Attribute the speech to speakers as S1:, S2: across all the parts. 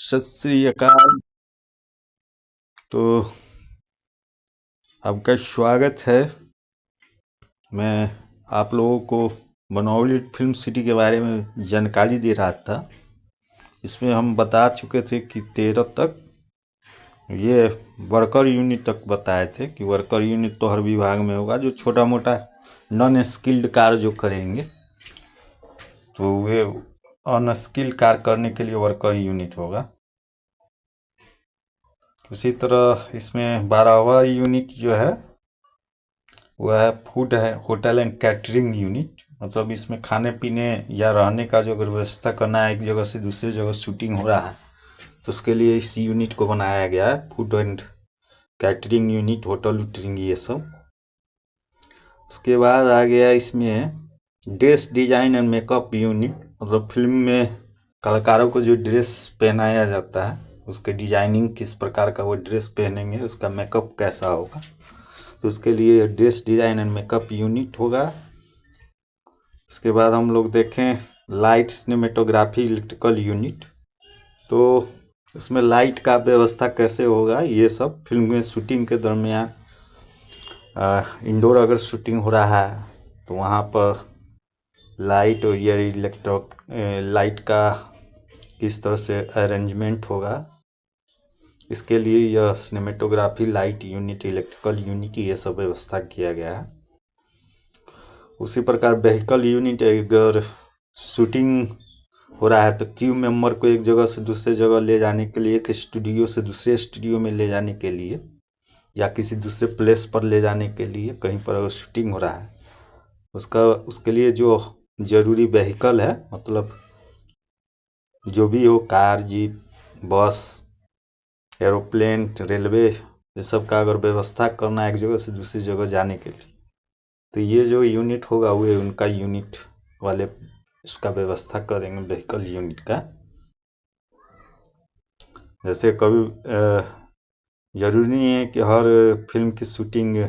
S1: सत श्री अकाल। तो आपका स्वागत है। मैं आप लोगों को बनौली फिल्म सिटी के बारे में जानकारी दे रहा था। इसमें हम बता चुके थे कि 13 तक ये वर्कर यूनिट तक बताए थे कि वर्कर यूनिट तो हर विभाग में होगा। जो छोटा मोटा नॉन स्किल्ड कार्य जो करेंगे तो वे अनस्किल्ड कार्य करने के लिए वर्कर यूनिट होगा। उसी तरह इसमें 12वां यूनिट जो है वह है फूड है होटल एंड कैटरिंग यूनिट। मतलब इसमें खाने पीने या रहने का जो अगर व्यवस्था करना है, एक जगह से दूसरी जगह शूटिंग हो रहा है तो उसके लिए इस यूनिट को बनाया गया है। Food and catering unit, hotel वोटलिंग ये सब। उसके बाद आ गया इसमें dress design and makeup unit. मतलब फिल्म में कलाकारों को जो ड्रेस पहनाया जाता है उसके डिजाइनिंग, किस प्रकार का वो ड्रेस पहनेंगे, उसका मेकअप कैसा होगा, तो उसके लिए dress design and makeup unit होगा। उसके बाद हम लोग देखें लाइट सिनेमेटोग्राफी इलेक्ट्रिकल यूनिट। तो इसमें लाइट का व्यवस्था कैसे होगा, ये सब फिल्म में शूटिंग के दरमियान इंडोर अगर शूटिंग हो रहा है तो वहाँ पर लाइट और ये लाइट का किस तरह से अरेंजमेंट होगा, इसके लिए यह cinematography light unit, electrical unit ये सब व्यवस्था किया गया है। उसी प्रकार व्हीकल यूनिट, अगर शूटिंग हो रहा है तो क्रू मेंबर को एक जगह से दूसरे जगह ले जाने के लिए, एक स्टूडियो से दूसरे स्टूडियो में ले जाने के लिए या किसी दूसरे प्लेस पर ले जाने के लिए, कहीं पर अगर शूटिंग हो रहा है उसके लिए जो जरूरी व्हीकल है, मतलब जो भी हो, कार, जीप, बस, एरोप्लेन, रेलवे, ये सब का अगर व्यवस्था करना है एक जगह से दूसरी जगह जाने के लिए तो ये जो यूनिट होगा वो उनका यूनिट वाले इसका व्यवस्था करेंगे व्हीकल यूनिट का। जैसे कभी जरूरी नहीं है कि हर फिल्म की शूटिंग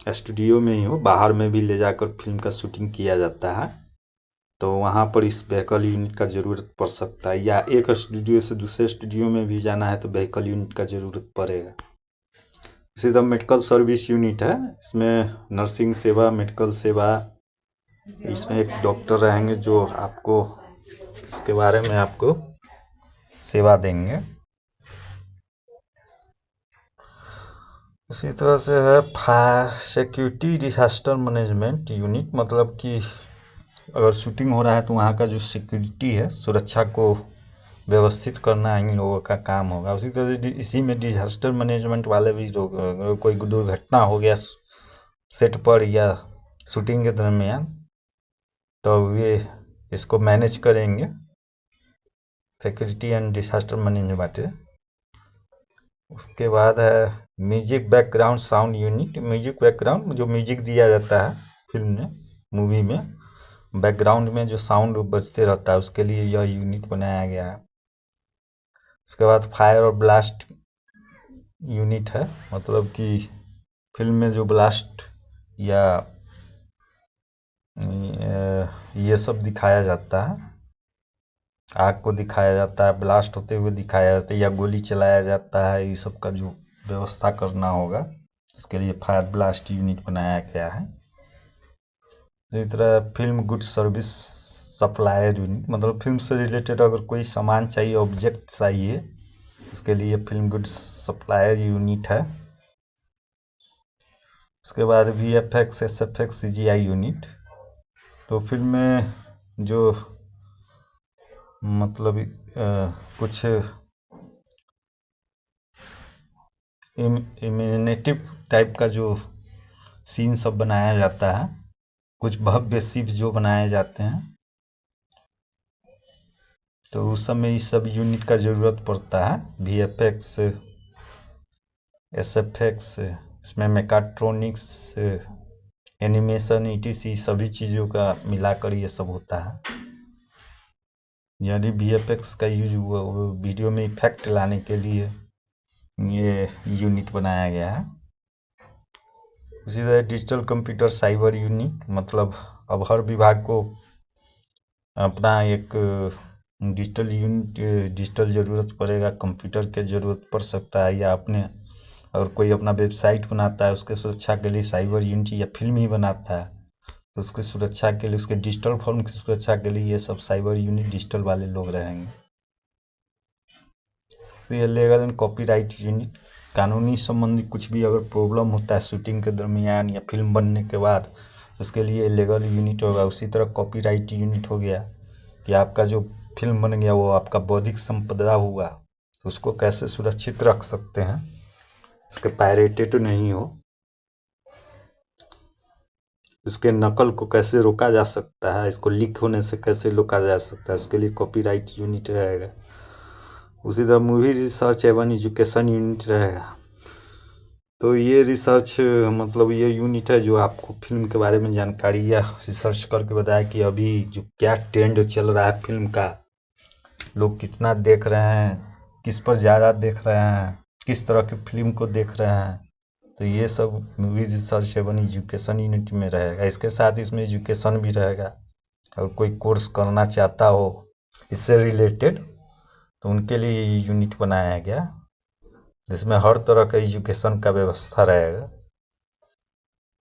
S1: स्टूडियो में ही हो, बाहर में भी ले जाकर फिल्म का शूटिंग किया जाता है तो वहाँ पर इस व्हीकल यूनिट का ज़रूरत पड़ सकता है। या एक स्टूडियो से दूसरे स्टूडियो में भी जाना है तो व्हीकल यूनिट का ज़रूरत पड़ेगा। इसी तरह मेडिकल सर्विस यूनिट है। इसमें नर्सिंग सेवा, मेडिकल सेवा, इसमें एक डॉक्टर रहेंगे जो आपको इसके बारे में आपको सेवा देंगे। उसी तरह से है fire security disaster management unit. मतलब कि अगर शूटिंग हो रहा है तो वहाँ का जो सिक्योरिटी है, सुरक्षा को व्यवस्थित करना इन लोगों का काम होगा। उसी तरह से इसी में डिजास्टर मैनेजमेंट वाले भी लोग, कोई दुर्घटना हो गया सेट पर या शूटिंग के दरमियान तो वे इसको मैनेज करेंगे, सिक्योरिटी एंड डिजास्टर मैनेजमेंट। उसके बाद है music background sound unit. Music background, जो म्यूजिक दिया जाता है फिल्म में, मूवी में, बैकग्राउंड में जो साउंड बजते रहता है उसके लिए यह यूनिट बनाया गया है। उसके बाद फायर और ब्लास्ट यूनिट है। मतलब कि फिल्म में जो ब्लास्ट या ये सब दिखाया जाता है, आग को दिखाया जाता है, ब्लास्ट होते हुए दिखाया जाता है या गोली चलाया जाता है, ये सब का जो व्यवस्था करना होगा इसके लिए फायर ब्लास्ट यूनिट बनाया गया है। इसी तरह film good service supplier unit. मतलब फिल्म से रिलेटेड अगर कोई सामान चाहिए, ऑब्जेक्ट चाहिए, उसके लिए फिल्म गुड सप्लायर यूनिट है। उसके बाद VFX, SFX, CGI यूनिट। तो फिल्म में जो मतलब कुछ इमेजिनेटिव टाइप का जो सीन सब बनाया जाता है, कुछ भव्य शिव जो बनाए जाते हैं तो उस समय इस सब यूनिट का ज़रूरत पड़ता है। VFX, SFX, इसमें मेकाट्रॉनिक्स, एनिमेशन, ETC सभी चीज़ों का मिलाकर ये सब होता है। यदि VFX का यूज हुआ वीडियो में इफेक्ट लाने के लिए ये यूनिट बनाया गया है। उसी तरह डिजिटल कंप्यूटर साइबर यूनिट। मतलब अब हर विभाग को अपना एक डिजिटल यूनिट डिजिटल ज़रूरत पड़ेगा, कंप्यूटर के ज़रूरत पड़ सकता है, या अपने अगर कोई अपना वेबसाइट बनाता है उसके सुरक्षा के लिए साइबर यूनिट, या फिल्म ही बनाता है तो उसकी सुरक्षा के लिए, उसके डिजिटल फॉर्म की सुरक्षा के लिए ये सब साइबर यूनिट डिजिटल वाले लोग रहेंगे। तो ये लीगल एंड कॉपीराइट यूनिट, कानूनी संबंधी कुछ भी अगर प्रॉब्लम होता है शूटिंग के दरमियान या फिल्म बनने के बाद, उसके लिए लीगल यूनिट होगा। उसी तरह कॉपीराइट यूनिट हो गया कि आपका जो फिल्म बन गया वो आपका बौद्धिक संपदा हुआ, तो उसको कैसे सुरक्षित रख सकते हैं, इसके पायरेटेड नहीं हो, उसके नकल को कैसे रोका जा सकता है, इसको लीक होने से कैसे रोका जा सकता है, उसके लिए कॉपीराइट यूनिट रहेगा। उसी तरह मूवी रिसर्च एवं एजुकेशन यूनिट रहेगा। तो ये रिसर्च मतलब ये यूनिट है जो आपको फिल्म के बारे में जानकारी या रिसर्च करके बताया कि अभी जो क्या ट्रेंड चल रहा है फिल्म का, लोग कितना देख रहे हैं, किस पर ज़्यादा देख रहे हैं, किस तरह की फिल्म को देख रहे हैं। तो ये सब मूवी रिसर्च एवं एजुकेशन यूनिट में रहेगा। इसके साथ इसमें एजुकेशन भी रहेगा। अगर कोई कोर्स करना चाहता हो इससे रिलेटेड तो उनके लिए ये यूनिट बनाया गया, जिसमें हर तरह का एजुकेशन का व्यवस्था रहेगा।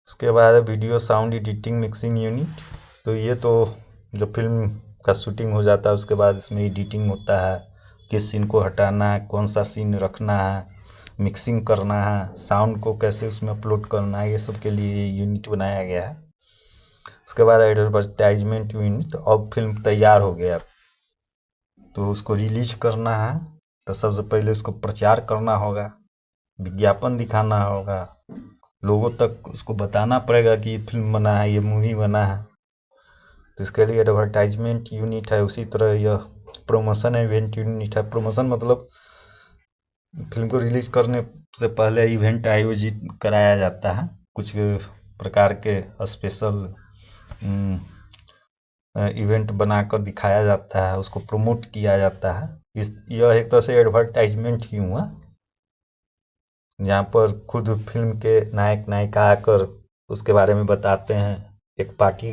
S1: उसके बाद video sound editing mixing unit. तो ये तो जब फिल्म का शूटिंग हो जाता है उसके बाद इसमें एडिटिंग होता है, किस सीन को हटाना है, कौन सा सीन रखना है, मिक्सिंग करना है, साउंड को कैसे उसमें अपलोड करना है, ये सब के लिए यूनिट बनाया गया है। उसके बाद एडवर्टाइजमेंट यूनिट। अब फिल्म तैयार हो गया तो उसको रिलीज करना है, तो सबसे पहले उसको प्रचार करना होगा, विज्ञापन दिखाना होगा, लोगों तक उसको बताना पड़ेगा कि ये फिल्म बना है, ये मूवी बना है। तो इसके लिए एडवर्टाइजमेंट यूनिट है। उसी तरह यह प्रमोशन इवेंट यूनिट है। प्रमोशन मतलब फिल्म को रिलीज करने से पहले इवेंट आयोजित कराया जाता है, कुछ प्रकार के स्पेशल इवेंट बनाकर दिखाया जाता है, उसको प्रमोट किया जाता है। यह एक तरह से एडवर्टाइजमेंट ही हुआ, जहाँ पर खुद फिल्म के नायक नायिका आकर उसके बारे में बताते हैं। एक पार्टी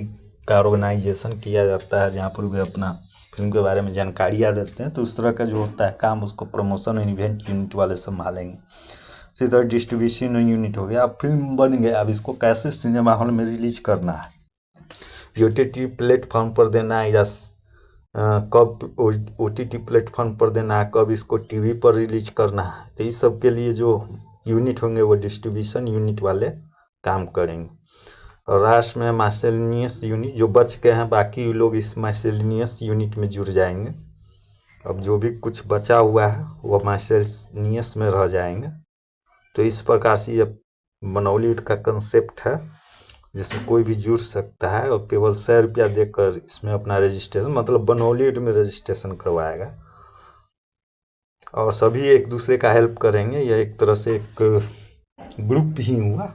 S1: का ऑर्गेनाइजेशन किया जाता है जहाँ पर वे अपना फिल्म के बारे में जानकारियाँ देते हैं। तो उस तरह का जो होता है काम, उसको प्रमोशन और इवेंट यूनिट वाले संभालेंगे। इसी तरह डिस्ट्रीब्यूशन यूनिट हो गया। अब फिल्म बन गया, अब इसको कैसे सिनेमा हॉल में रिलीज करना है, OTT प्लेटफॉर्म पर देना है, या कब OTT प्लेटफॉर्म पर देना है, कब इसको टीवी पर रिलीज करना है। तो इस सब के लिए जो यूनिट होंगे वो डिस्ट्रीब्यूशन यूनिट वाले काम करेंगे। और लास्ट में माइसेलिनियस यूनिट, जो बच गए हैं बाकी लोग इस माइसेलिनियस यूनिट में जुड़ जाएंगे। अब जो भी कुछ बचा हुआ है वो माइसेलिनियस में रह जाएंगे। तो इस प्रकार से ये बनॉलीवुड का कंसेप्ट है, जिसमें कोई भी जुड़ सकता है और केवल 100 रुपया देकर इसमें अपना रजिस्ट्रेशन, मतलब बनॉलीवुड में रजिस्ट्रेशन करवाएगा। और सभी एक दूसरे का हेल्प करेंगे। यह एक तरह से एक ग्रुप ही हुआ।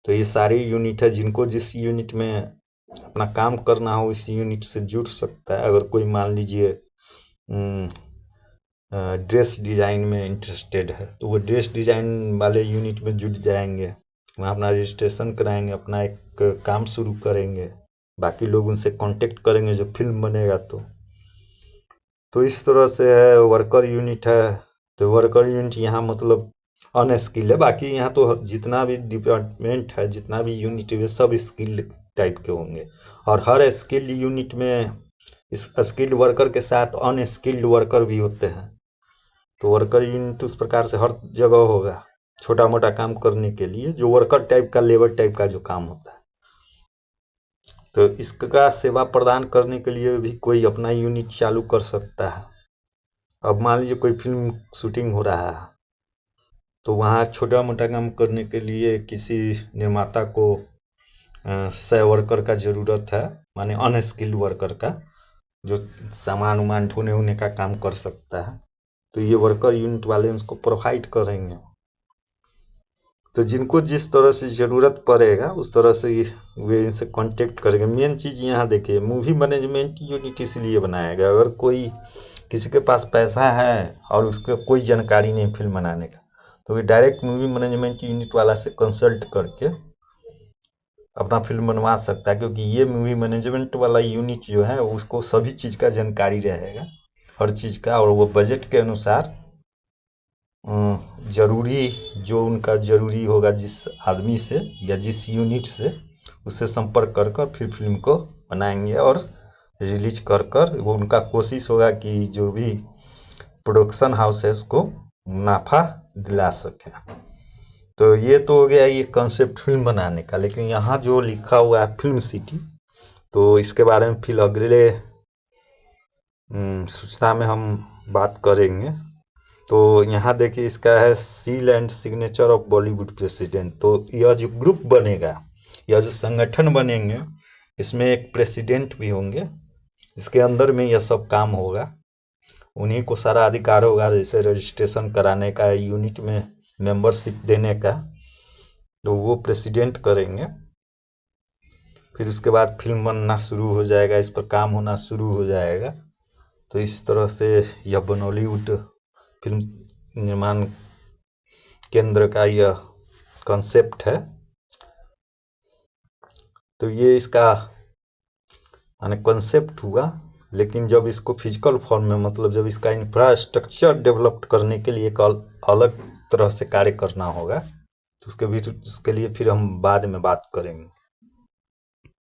S1: तो ये सारे यूनिट है, जिनको जिस यूनिट में अपना काम करना हो इस यूनिट से जुड़ सकता है। अगर कोई मान लीजिए ड्रेस डिज़ाइन में इंटरेस्टेड है तो वो ड्रेस डिज़ाइन वाले यूनिट में जुड़ जाएंगे, वहाँ अपना रजिस्ट्रेशन कराएंगे, अपना एक काम शुरू करेंगे, बाकी लोग उनसे कांटेक्ट करेंगे जो फिल्म बनेगा। तो इस तरह से है। वर्कर यूनिट है, तो वर्कर यूनिट यहाँ मतलब अनस्किल्ड है। बाकी यहाँ तो जितना भी डिपार्टमेंट है, जितना भी यूनिट है, सब स्किल्ड टाइप के होंगे। और हर स्किल्ड यूनिट में इस स्किल्ड वर्कर के साथ अनस्किल्ड वर्कर भी होते हैं। तो वर्कर यूनिट उस प्रकार से हर जगह होगा, छोटा मोटा काम करने के लिए, जो वर्कर टाइप का, लेबर टाइप का जो काम होता है। तो इसका सेवा प्रदान करने के लिए भी कोई अपना यूनिट चालू कर सकता है। अब मान लीजिए कोई फिल्म शूटिंग हो रहा है तो वहाँ छोटा मोटा काम करने के लिए किसी निर्माता को 100 वर्कर का ज़रूरत है, माने अनस्किल्ड वर्कर का, जो सामान उमान ढोने होने का काम कर सकता है। तो ये वर्कर यूनिट वाले उसको प्रोवाइड करेंगे। तो जिनको जिस तरह से ज़रूरत पड़ेगा उस तरह से वे इनसे कांटेक्ट करेंगे। मेन चीज़ यहाँ देखिए, मूवी मैनेजमेंट यूनिट इसलिए बनाया गया, अगर कोई किसी के पास पैसा है और उसको कोई जानकारी नहीं फिल्म बनाने का, तो वे डायरेक्ट मूवी मैनेजमेंट यूनिट वाला से कंसल्ट करके अपना फिल्म बनवा सकता है, क्योंकि ये मूवी मैनेजमेंट वाला यूनिट जो है उसको सभी चीज़ का जानकारी रहेगा, हर चीज़ का, और वो बजट के अनुसार जरूरी जो उनका जरूरी होगा जिस आदमी से या जिस यूनिट से, उससे संपर्क कर कर फिर फिल्म को बनाएंगे और रिलीज कर कर वो उनका कोशिश होगा कि जो भी प्रोडक्शन हाउस है उसको मुनाफा दिला सके। तो ये तो हो गया ये कंसेप्ट फिल्म बनाने का। लेकिन यहाँ जो लिखा हुआ है फिल्म सिटी, तो इसके बारे में फिर अगले सूचना में हम बात करेंगे। तो यहाँ देखिए इसका है seal and signature of Bollywood president. तो यह जो ग्रुप बनेगा, यह जो संगठन बनेंगे, इसमें एक प्रेसिडेंट भी होंगे, इसके अंदर में यह सब काम होगा, उन्हीं को सारा अधिकार होगा, जैसे रजिस्ट्रेशन कराने का, यूनिट में मेंबरशिप देने का, तो वो प्रेसिडेंट करेंगे। फिर उसके बाद फिल्म बनना शुरू हो जाएगा, इस पर काम होना शुरू हो जाएगा। तो इस तरह से यह बॉलीवुड फिल्म निर्माण केंद्र का यह कॉन्सेप्ट है। तो ये इसका माने कॉन्सेप्ट हुआ। लेकिन जब इसको फिजिकल फॉर्म में, मतलब जब इसका इंफ्रास्ट्रक्चर डेवलप करने के लिए एक अलग तरह से कार्य करना होगा, तो उसके लिए फिर हम बाद में बात करेंगे।